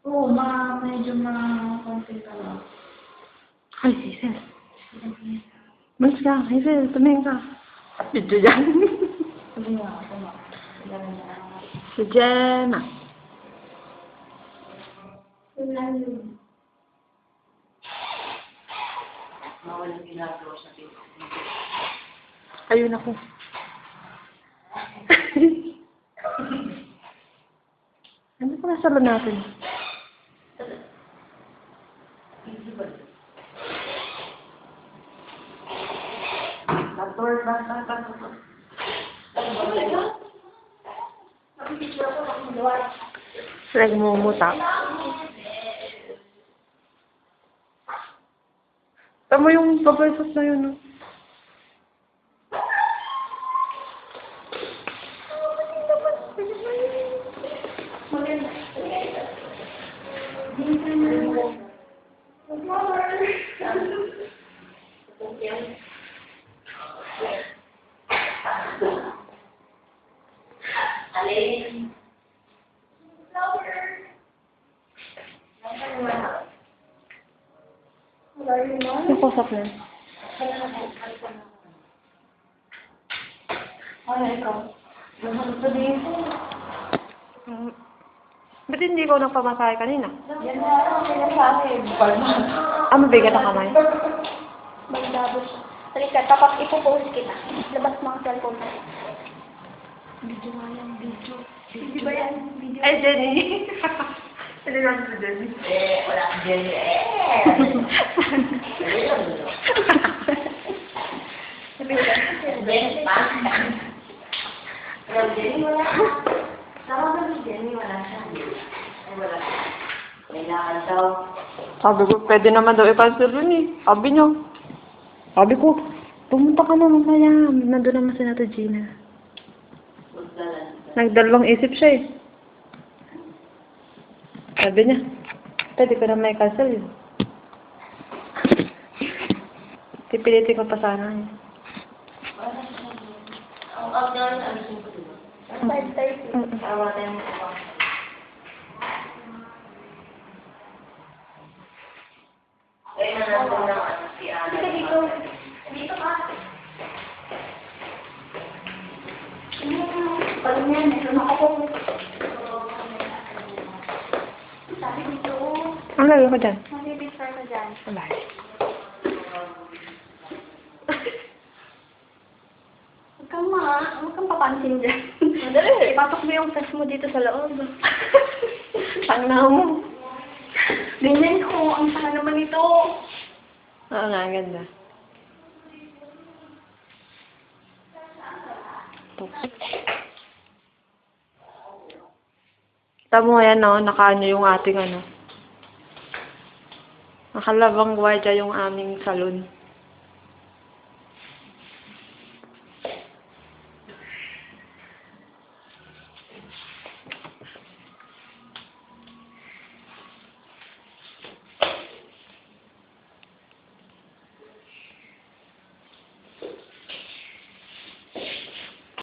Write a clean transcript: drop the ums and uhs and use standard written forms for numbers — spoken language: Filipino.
Oo, medyo konting ka lang. Ay, Hazel. Malis ka, Hazel. Tumingin ka. Video dyan. Sabi nga, tama. Si Jenna. Mawalang ginagawa sa pinto. Ayun ako. Ano pa nasa salon natin? Nagmumuta. Tama yung pabalsas na yun, no? Alin. Yung kusap na. Ano ikaw? Sabihin ko. Ba't hindi ko nagpamasahe kanina? Yan na, kaya sa akin. Balman. Ah, mabigat ang kamay. Magdabo siya. Halika, tapos ipopost kita. Labas mo ang cellphone mo. Video nga yan, video. Hindi ba yan? Video? Ay, Jenny. Hindi lang si Jenny. Wala si Jenny. Jenny pa. Pero Jenny wala. Tama ba si Jenny? Wala siya. Ay, wala siya. Kailangan daw. Sabi ko, pwede naman daw i-cancel yun eh. Sabi niyo. Sabi ko, pumunta ka na mamaya. Nandun naman si Nato Gina. Nagdalawang isip siya eh. Sabi niya, pwede ko na may cancel yun. Pipilitin ko pa sana yun. Ang outdoor na alis ko dito. 5:30. Tawa tayo mo. Ay, nanalo ng si Ana. Halika dito. Dito ka. Pag yan, meron ako. Sabi dito. Ang lalo ko dyan. Mag-picture ka dyan. Wala. Huwag kang papansin dyan. Madali. Ipasok mo yung face mo dito sa loob. Tangna mo. Ganyan ko. Ang saka naman ito. Oo nga, ang ganda. Tamo yan, no? Nakaano yung ating ano. Nakalabang gwardiya yung aming salon.